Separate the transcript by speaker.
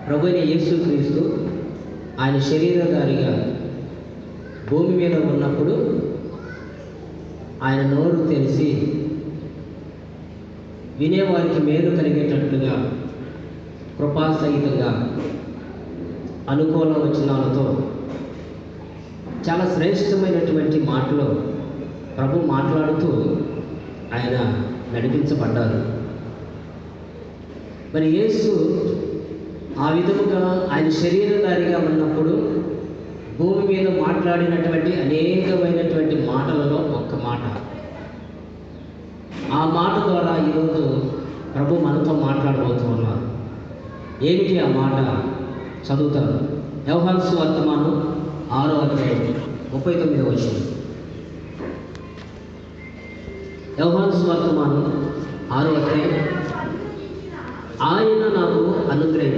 Speaker 1: ప్రభువైన యేసుక్రీస్తు ఆయన శరీరధారిగా భూమి మీద ఉన్నప్పుడు ఆయన నోరు తెరిచి వినేవారికి మేలు కలిగేటట్లుగా కృపాసహితంగా అనుకూల వచనాలతో చాలా శ్రేష్టమైనటువంటి మాటలు ప్రభు మాట్లాడుతూ ఆయన నడిపించబడ్డారు. మరి యేసు ఆ విధముగా ఆయన శరీరధారిగా ఉన్నప్పుడు భూమి మీద మాట్లాడినటువంటి అనేకమైనటువంటి మాటలలో ఒక్క మాట, ఆ మాట ద్వారా ఈరోజు ప్రభు మనతో మాట్లాడబోతూ ఉన్నారు. ఏమిటి ఆ మాట? చదువుతారు. యోహాను సువార్త 6వ అధ్యాయం 39వ వచనం. యోహాను సువార్త 6వ అధ్యాయం. ఆయన నాకు అనుగ్రహించారు.